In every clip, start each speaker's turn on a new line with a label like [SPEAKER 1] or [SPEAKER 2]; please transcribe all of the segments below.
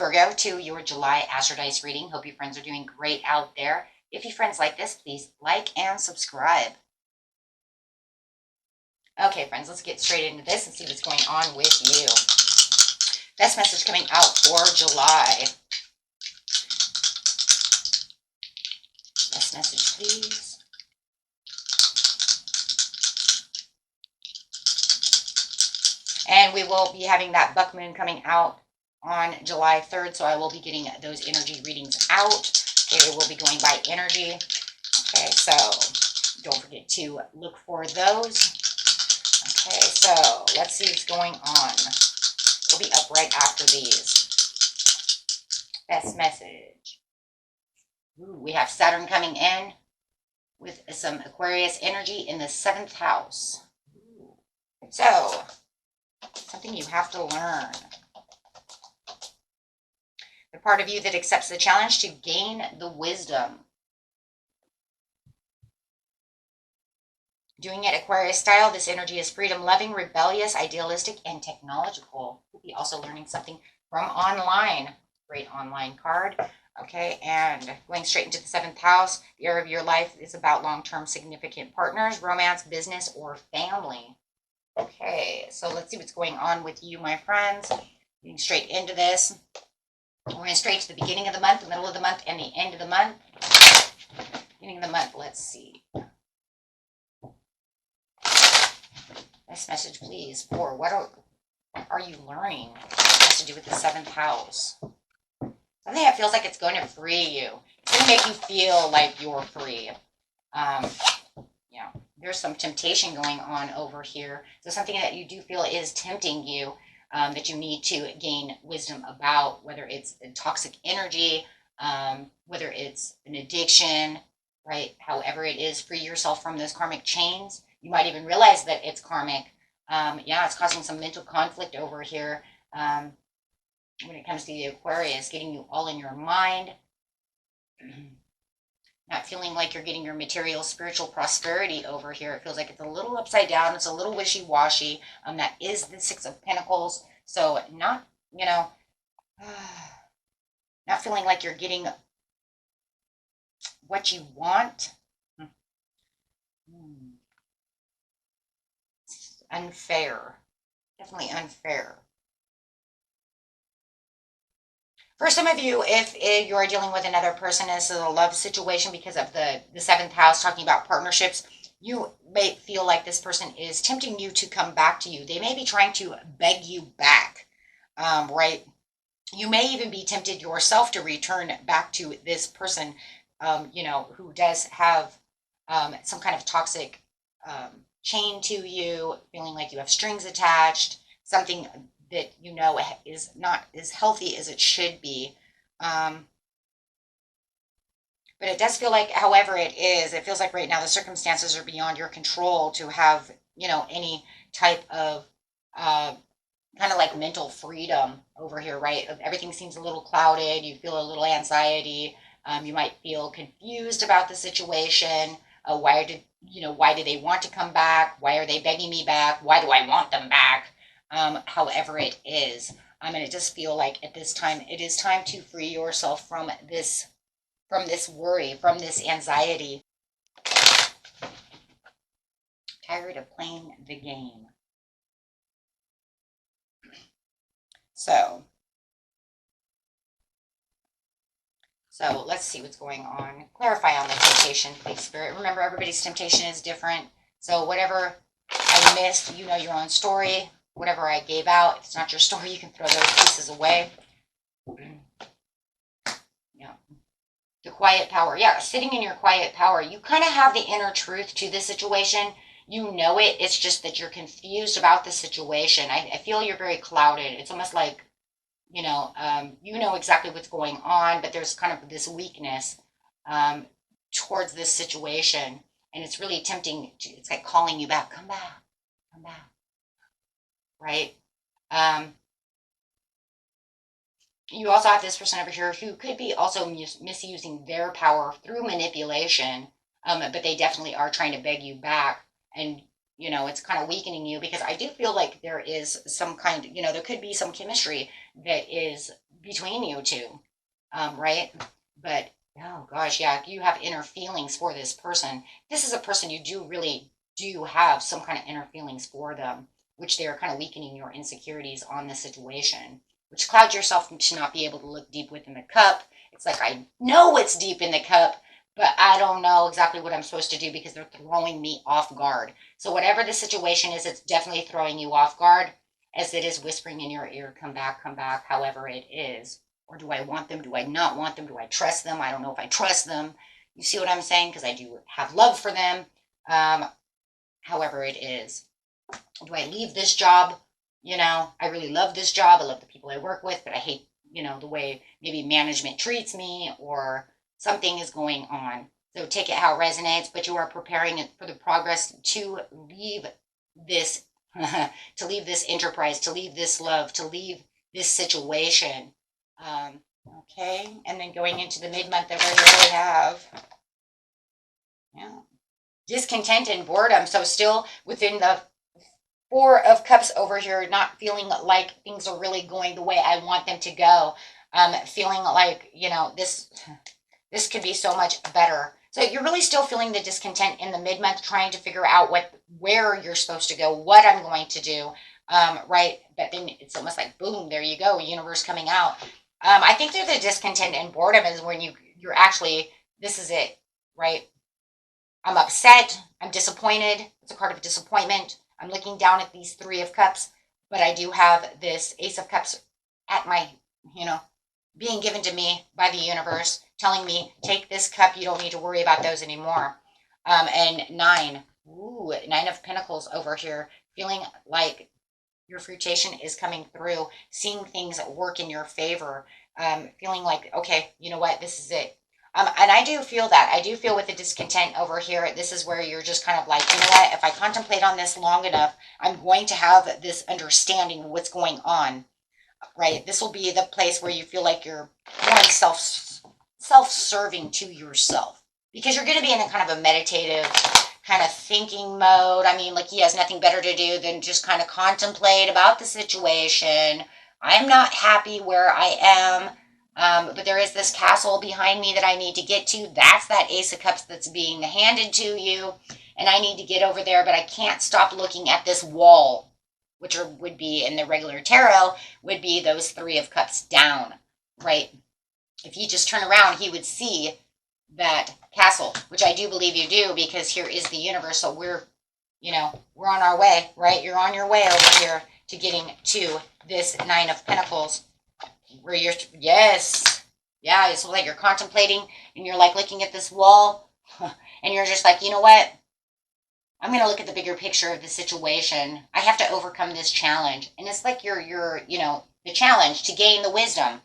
[SPEAKER 1] Virgo, to your July Astro Dice reading. Hope you friends are doing great out there. If you friends like this, please like and subscribe. Okay, friends, let's get straight into this and see what's going on with you. Best message coming out for July. Best message, please. And we will be having that buck moon coming out on July 3rd, so I will be getting those energy readings out. Okay, we'll be going by energy. Okay, so don't forget to look for those. Okay, so let's see what's going on. We'll be up right after these. Best message. Ooh, we have Saturn coming in with some Aquarius energy in the 7th house. Ooh. So, something you have to learn. The part of you that accepts the challenge to gain the wisdom. Doing it Aquarius style, this energy is freedom-loving, rebellious, idealistic, and technological. You'll be also learning something from online. Great online card. Okay, and going straight into the 7th house, the area of your life is about long-term significant partners, romance, business, or family. Okay, so let's see what's going on with you, my friends. Getting straight into this. We're going straight to the beginning of the month, the middle of the month, and the end of the month. Beginning of the month, let's see. This message, please, for what are you learning? It has to do with the 7th house. Something that feels like it's going to free you. It's going to make you feel like you're free. Yeah, there's some temptation going on over here. So something that you do feel is tempting you, that you need to gain wisdom about, whether it's a toxic energy, whether it's an addiction, right? However it is, free yourself from those karmic chains. You might even realize that it's karmic. Yeah, it's causing some mental conflict over here. When it comes to the Aquarius, getting you all in your mind, not feeling like you're getting your material, spiritual prosperity over here. It feels like it's a little upside down. It's a little wishy-washy. That is the 6 of Pentacles. So not, you know, not feeling like you're getting what you want. It's unfair. Definitely unfair. For some of you, if you are dealing with another person as a love situation because of the 7th house, talking about partnerships, you may feel like this person is tempting you to come back to you. They may be trying to beg you back, right? You may even be tempted yourself to return back to this person, you know, who does have some kind of toxic chain to you, feeling like you have strings attached, something that you know is not as healthy as it should be. But it does feel like, however it is, it feels like right now the circumstances are beyond your control to have, you know, any type of kind of like mental freedom over here, right? Everything seems a little clouded. You feel a little anxiety. You might feel confused about the situation. Why did they want to come back? Why are they begging me back? Why do I want them back? However it is. And it does feel like at this time, it is time to free yourself from this worry, from this anxiety. Tired of playing the game. So let's see what's going on. Clarify on the temptation, please, Spirit. Remember, everybody's temptation is different. So whatever I missed, you know your own story. Whatever I gave out, if it's not your story, you can throw those pieces away. Yeah. The quiet power. Yeah, sitting in your quiet power. You kind of have the inner truth to the situation. You know it. It's just that you're confused about the situation. I feel you're very clouded. It's almost like, you know exactly what's going on, but there's kind of this weakness towards this situation. And it's really tempting. It's like calling you back. Come back. Come back. Right? You also have this person over here who could be also misusing their power through manipulation, but they definitely are trying to beg you back. And, You know, it's kind of weakening you, because I do feel like there is some kind, you know, there could be some chemistry that is between you two, right? But oh gosh, yeah, you have inner feelings for this person. This is a person you do really do have some kind of inner feelings for them, which they are kind of weakening your insecurities on the situation, which clouds yourself to not be able to look deep within the cup. It's like, I know what's deep in the cup, but I don't know exactly what I'm supposed to do because they're throwing me off guard. So whatever the situation is, it's definitely throwing you off guard, as it is whispering in your ear, come back, however it is. Or do I want them? Do I not want them? Do I trust them? I don't know if I trust them. You see what I'm saying? Because I do have love for them. However it is. Do I leave this job? You know, I really love this job. I love the people I work with, but I hate, you know, the way maybe management treats me, or something is going on. So take it how it resonates, but you are preparing it for the progress to leave this, to leave this enterprise, to leave this love, to leave this situation. Okay, and then going into the mid-month over here, we have, yeah, discontent and boredom. So still within the Four of Cups over here, not feeling like things are really going the way I want them to go. Feeling like, you know, this could be so much better. So you're really still feeling the discontent in the mid-month, trying to figure out where you're supposed to go, what I'm going to do, right? But then it's almost like, boom, there you go, universe coming out. I think that the discontent and boredom is when you're actually, this is it, right? I'm upset, I'm disappointed. It's a card of disappointment. I'm looking down at these Three of Cups, but I do have this Ace of Cups at my, you know, being given to me by the universe, telling me, take this cup, you don't need to worry about those anymore. And Nine of Pentacles over here, feeling like your fruitation is coming through, seeing things work in your favor, feeling like, okay, you know what, this is it. And I do feel that. I do feel with the discontent over here, this is where you're just kind of like, you know what, if I contemplate on this long enough, I'm going to have this understanding of what's going on, right? This will be the place where you feel like you're more self-serving to yourself, because you're going to be in a kind of a meditative kind of thinking mode. I mean, like, he has nothing better to do than just kind of contemplate about the situation. I'm not happy where I am. But there is this castle behind me that I need to get to. That's that Ace of Cups that's being handed to you. And I need to get over there, but I can't stop looking at this wall, which would be in the regular tarot, would be those Three of Cups down, right? If you just turn around, he would see that castle, which I do believe you do, because here is the universe. So we're on our way, right? You're on your way over here to getting to this Nine of Pentacles. Where you're, yes, yeah, it's like you're contemplating and you're like looking at this wall and you're just like, you know what, I'm going to look at the bigger picture of the situation. I have to overcome this challenge. And it's like you're the challenge to gain the wisdom.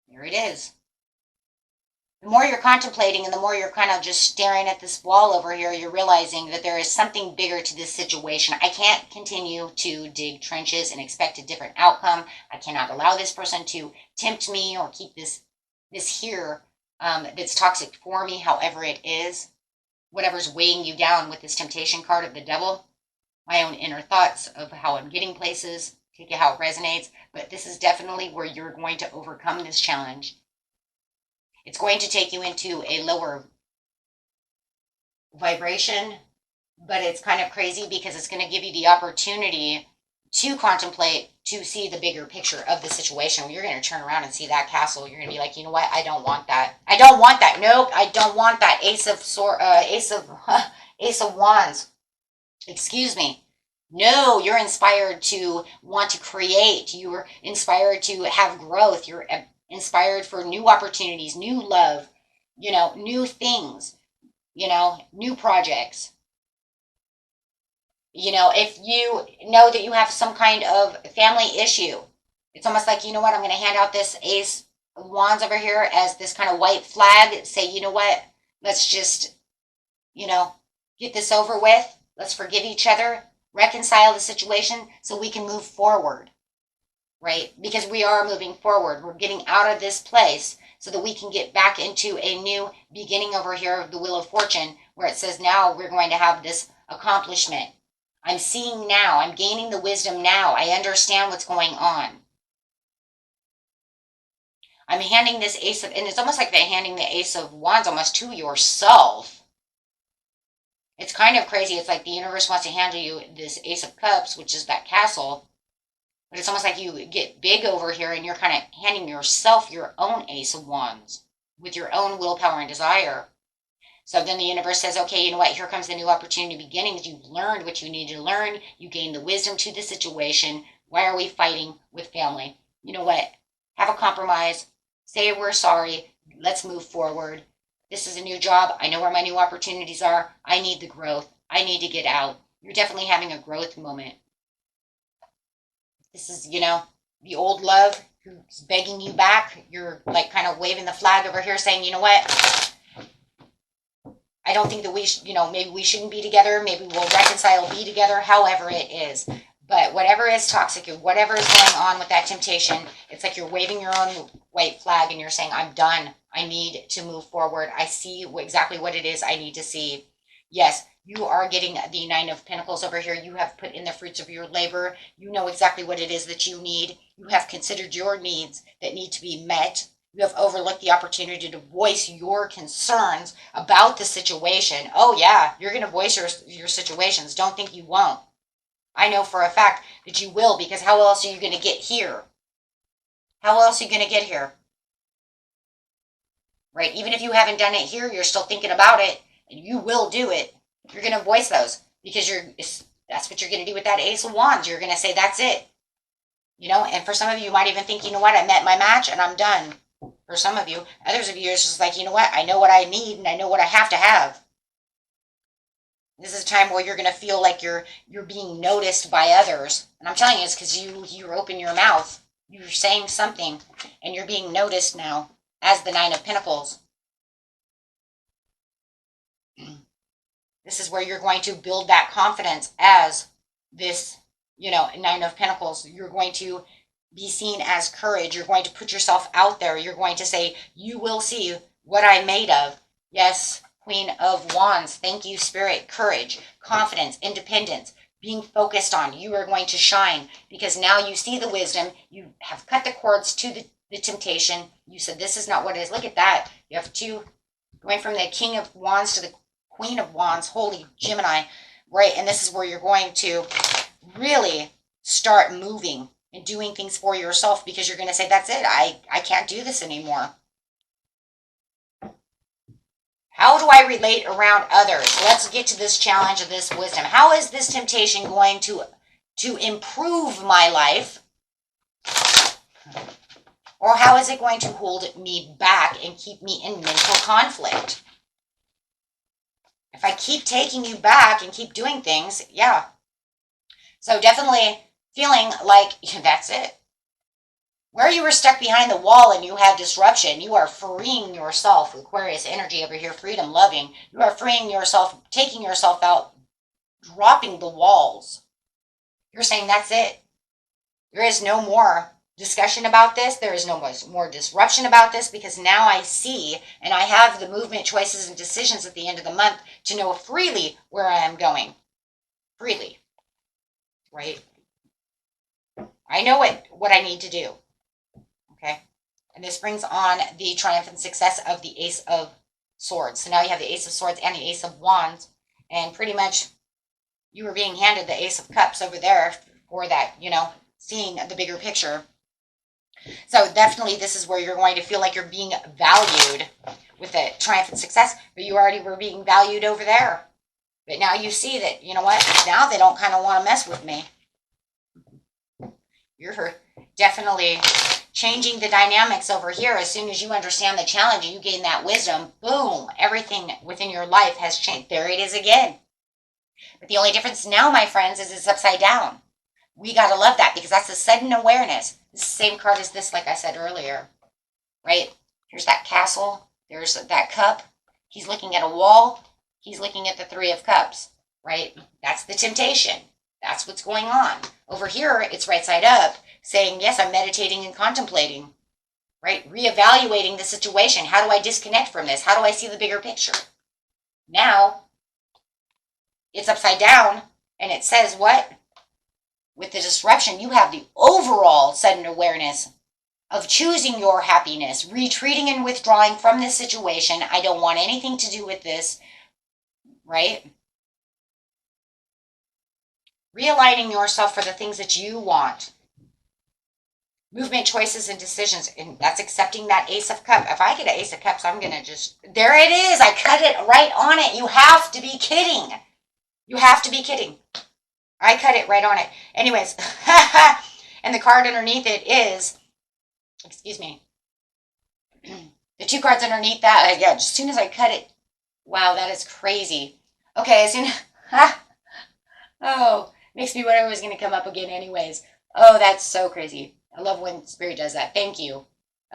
[SPEAKER 1] There it is. The more you're contemplating and the more you're kind of just staring at this wall over here, you're realizing that there is something bigger to this situation. I can't continue to dig trenches and expect a different outcome. I cannot allow this person to tempt me or keep this here that's toxic for me, however it is. Whatever's weighing you down with this temptation card of the devil. My own inner thoughts of how I'm getting places, take it how it resonates. But this is definitely where you're going to overcome this challenge. It's going to take you into a lower vibration, but it's kind of crazy because it's going to give you the opportunity to contemplate, to see the bigger picture of the situation. You're going to turn around and see that castle. You're going to be like, you know what? I don't want that. I don't want that. Nope, I don't want that. Ace of Wands. Excuse me. No, you're inspired to want to create. You're inspired to have growth. You're inspired for new opportunities, new love, new things, new projects. If you know that you have some kind of family issue, it's almost like, you know what, I'm going to hand out this Ace of Wands over here as this kind of white flag. Say, you know what, let's just, get this over with. Let's forgive each other, reconcile the situation so we can move forward. Right? Because we are moving forward. We're getting out of this place so that we can get back into a new beginning over here of the Wheel of Fortune, where it says now we're going to have this accomplishment. I'm seeing now. I'm gaining the wisdom now. I understand what's going on. I'm handing this Ace of, and it's almost like they're handing the Ace of Wands almost to yourself. It's kind of crazy. It's like the universe wants to handle you this Ace of Cups, which is that castle. But it's almost like you get big over here and you're kind of handing yourself your own Ace of Wands with your own willpower and desire. So then the universe says, okay, you know what? Here comes the new opportunity beginnings. You've learned what you need to learn. You gain the wisdom to the situation. Why are we fighting with family? You know what? Have a compromise. Say we're sorry. Let's move forward. This is a new job. I know where my new opportunities are. I need the growth. I need to get out. You're definitely having a growth moment. This is, you know, the old love who's begging you back. You're like kind of waving the flag over here saying, you know what? I don't think that we should, you know, maybe we shouldn't be together. Maybe we'll reconcile, be together, however it is. But whatever is toxic, whatever is going on with that temptation, it's like you're waving your own white flag and you're saying, I'm done. I need to move forward. I see exactly what it is I need to see. Yes, you are getting the Nine of Pentacles over here. You have put in the fruits of your labor. You know exactly what it is that you need. You have considered your needs that need to be met. You have overlooked the opportunity to voice your concerns about the situation. Oh yeah, you're going to voice your situations. Don't think you won't. I know for a fact that you will, because how else are you going to get here? How else are you going to get here? Right? Even if you haven't done it here, you're still thinking about it, and you will do it. You're going to voice those, because that's what you're going to do with that Ace of Wands. You're going to say, that's it. You know, and for some of you, you might even think, you know what, I met my match and I'm done. For some of you, others of you, it's just like, you know what, I know what I need and I know what I have to have. This is a time where you're going to feel like you're being noticed by others. And I'm telling you, it's because you open your mouth. You're saying something and you're being noticed now as the Nine of Pentacles. This is where you're going to build that confidence as this, you know, Nine of Pentacles. You're going to be seen as courage. You're going to put yourself out there. You're going to say, you will see what I'm made of. Yes, Queen of Wands. Thank you, Spirit. Courage, confidence, independence, being focused on. You are going to shine because now you see the wisdom. You have cut the cords to the temptation. You said, this is not what it is. Look at that. You have two, going from the King of Wands to the Queen of Wands. Holy Gemini. Right, and this is where you're going to really start moving and doing things for yourself, because you're going to say, that's it. I can't do this anymore. How do I relate around others? Let's get to this challenge of this wisdom. How is this temptation going to improve my life? Or how is it going to hold me back and keep me in mental conflict? If I keep taking you back and keep doing things, yeah. So definitely feeling like that's it. Where you were stuck behind the wall and you had disruption, you are freeing yourself. Aquarius energy over here, freedom, loving. You are freeing yourself, taking yourself out, dropping the walls. You're saying that's it. There is no more discussion about this. There is no more disruption about this, because now I see and I have the movement, choices, and decisions at the end of the month to know freely where I am going. Freely. Right? I know what I need to do. Okay? And this brings on the triumphant success of the Ace of Swords. So now you have the Ace of Swords and the Ace of Wands. And pretty much you were being handed the Ace of Cups over there for that, you know, seeing the bigger picture. So definitely this is where you're going to feel like you're being valued with the triumphant success. But you already were being valued over there. But now you see that, you know what, now they don't kind of want to mess with me. You're definitely changing the dynamics over here. As soon as you understand the challenge and you gain that wisdom, boom, everything within your life has changed. There it is again. But the only difference now, my friends, is it's upside down. We got to love that, because that's a sudden awareness. It's the same card as this, like I said earlier. Right? Here's that castle. There's that cup. He's looking at a wall. He's looking at the Three of Cups. Right? That's the temptation. That's what's going on. Over here, it's right side up, saying, yes, I'm meditating and contemplating. right? Reevaluating the situation. How do I disconnect from this? How do I see the bigger picture? Now, it's upside down, and it says what? With the disruption, you have the overall sudden awareness of choosing your happiness, retreating and withdrawing from this situation. I don't want anything to do with this, right? Realigning yourself for the things that you want. Movement, choices, and decisions. And that's accepting that Ace of Cups. If I get an Ace of Cups, I'm going to just... There it is. I cut it right on it. You have to be kidding. You have to be kidding. I cut it right on it. Anyways. And the card underneath it is... Excuse me. The two cards underneath that. Yeah, as soon as I cut it. Wow, that is crazy. Okay, as soon as... Oh, makes me wonder what's going to come up again anyways. Oh, that's so crazy. I love when Spirit does that. Thank you.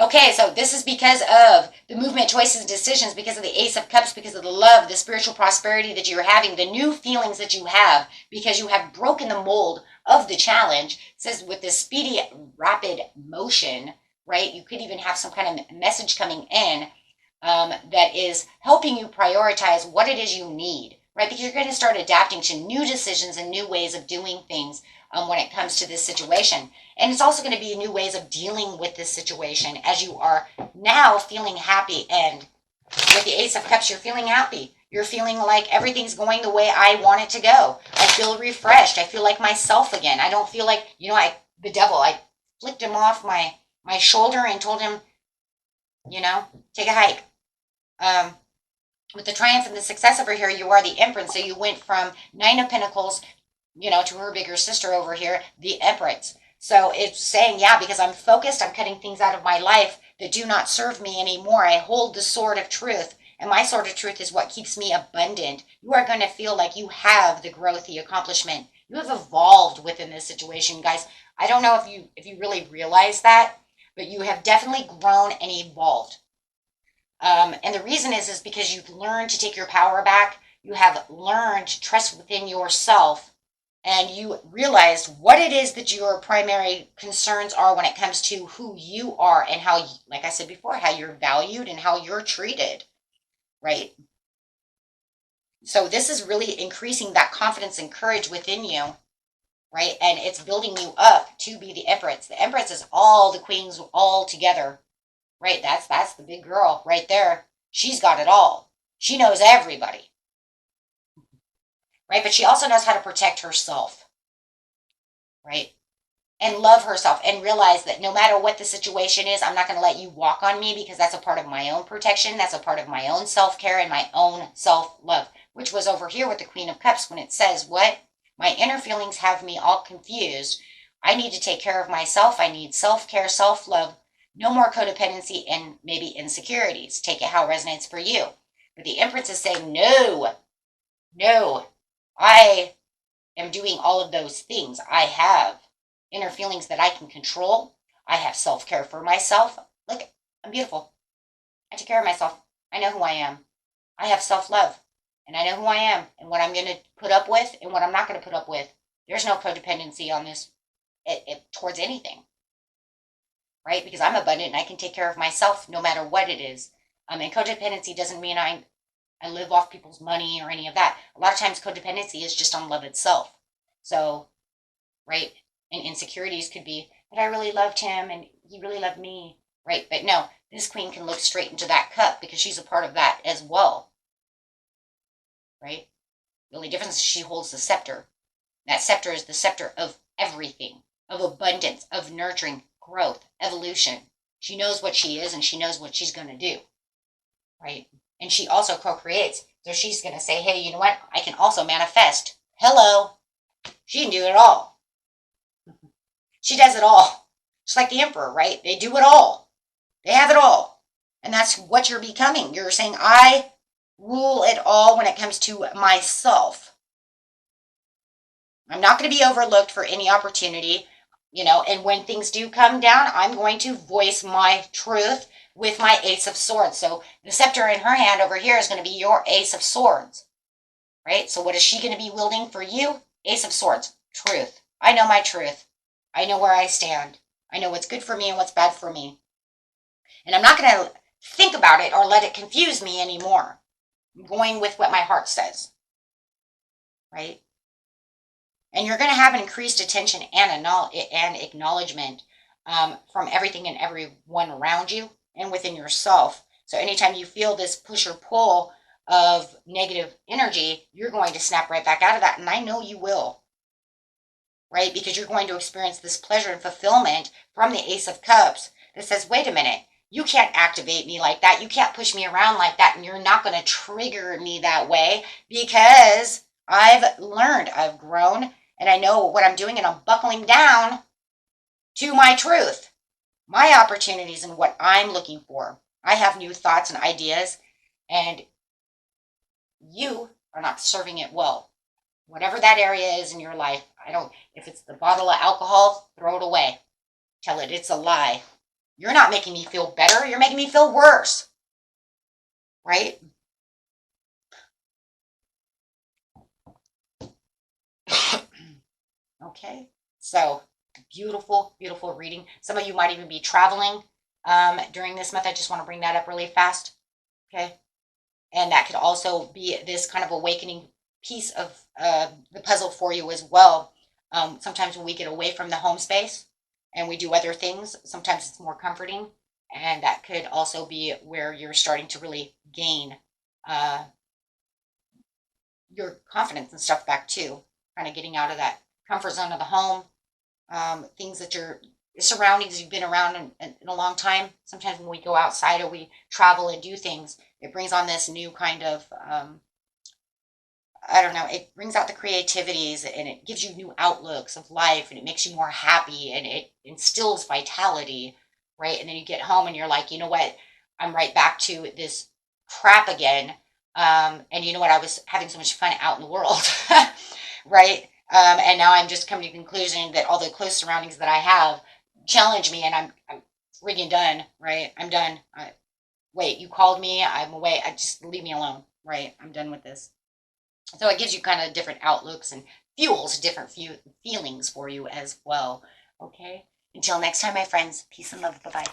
[SPEAKER 1] Okay, so this is because of the movement, choices, and decisions, because of the Ace of Cups, because of the love, the spiritual prosperity that you're having, the new feelings that you have, because you have broken the mold of the challenge. It says with this speedy, rapid motion, right? You could even have some kind of message coming in that is helping you prioritize what it is you need, right? Because you're going to start adapting to new decisions and new ways of doing things when it comes to this situation. And it's also going to be new ways of dealing with this situation as you are now feeling happy. And with the Ace of Cups, you're feeling happy. You're feeling like everything's going the way I want it to go. I feel refreshed. I feel like myself again. I don't feel like, the devil, I flicked him off my shoulder and told him, take a hike. With the triumph and the success over here, you are the Empress. So you went from Nine of Pentacles, to her bigger sister over here, the Empress. So it's saying, yeah, because I'm focused, I'm cutting things out of my life that do not serve me anymore. I hold the sword of truth, and my sword of truth is what keeps me abundant. You are going to feel like you have the growth, the accomplishment. You have evolved within this situation, guys. I don't know if you really realize that, but you have definitely grown and evolved. And the reason is because you've learned to take your power back. You have learned to trust within yourself, and you realized what it is that your primary concerns are when it comes to who you are and how, like I said before, how you're valued and how you're treated, right? So this is really increasing that confidence and courage within you, right? And it's building you up to be the Empress. The Empress is all the queens all together, right? That's the big girl right there. She's got it all. She knows everybody. Right? But she also knows how to protect herself, right? And love herself and realize that no matter what the situation is, I'm not going to let you walk on me, because that's a part of my own protection. That's a part of my own self-care and my own self-love, which was over here with the Queen of Cups when it says, what? My inner feelings have me all confused. I need to take care of myself. I need self-care, self-love, no more codependency and maybe insecurities. Take it how it resonates for you. But the Empress is saying, no, I am doing all of those things. I have inner feelings that I can control. I have self-care for myself. Look, I'm beautiful. I take care of myself. I know who I am. I have self-love, and I know who I am and what I'm going to put up with and what I'm not going to put up with. There's no codependency on this towards anything, right? Because I'm abundant and I can take care of myself no matter what it is. And codependency doesn't mean I live off people's money or any of that. A lot of times codependency is just on love itself. So, right? And insecurities could be, but I really loved him and he really loved me, right? But no, this queen can look straight into that cup because she's a part of that as well, right? The only difference is she holds the scepter. That scepter is the scepter of everything, of abundance, of nurturing, growth, evolution. She knows what she is and she knows what she's going to do, right? And she also co-creates. So she's going to say, hey, you know what? I can also manifest. Hello. She can do it all. She does it all. Just like the Emperor, right? They do it all. They have it all. And that's what you're becoming. You're saying, I rule it all when it comes to myself. I'm not going to be overlooked for any opportunity, and when things do come down, I'm going to voice my truth with my Ace of Swords. So the scepter in her hand over here is going to be your Ace of Swords, right? So what is she going to be wielding for you? Ace of Swords, truth. I know my truth. I know where I stand. I know what's good for me and what's bad for me. And I'm not going to think about it or let it confuse me anymore. I'm going with what my heart says, right? And you're going to have an increased attention and acknowledgement from everything and everyone around you and within yourself. So anytime you feel this push or pull of negative energy, you're going to snap right back out of that. And I know you will, right? Because you're going to experience this pleasure and fulfillment from the Ace of Cups that says, wait a minute, you can't activate me like that. You can't push me around like that. And you're not going to trigger me that way because I've learned, I've grown, and I know what I'm doing, and I'm buckling down to my truth, my opportunities, and what I'm looking for. I have new thoughts and ideas, and you are not serving it well. Whatever that area is in your life, if it's the bottle of alcohol, throw it away. Tell it it's a lie. You're not making me feel better. You're making me feel worse. Right? Okay. So, beautiful, beautiful reading. Some of you might even be traveling during this month. I just want to bring that up really fast. Okay. And that could also be this kind of awakening piece of the puzzle for you as well. Sometimes when we get away from the home space and we do other things, sometimes it's more comforting. And that could also be where you're starting to really gain your confidence and stuff back too. Kind of getting out of that comfort zone of the home. Things that surroundings you've been around in a long time. Sometimes when we go outside or we travel and do things, it brings on this new kind of, I don't know, it brings out the creativities and it gives you new outlooks of life and it makes you more happy and it instills vitality, right? And then you get home and you're like, you know what? I'm right back to this crap again. And you know what? I was having so much fun out in the world, right? And now I'm just coming to the conclusion that all the close surroundings that I have challenge me and I'm friggin' done, right? I'm done. Wait, you called me, I'm away. I just leave me alone, right? I'm done with this. So it gives you kind of different outlooks and fuels different feelings for you as well. Okay. Until next time, my friends, peace and love. Bye-bye.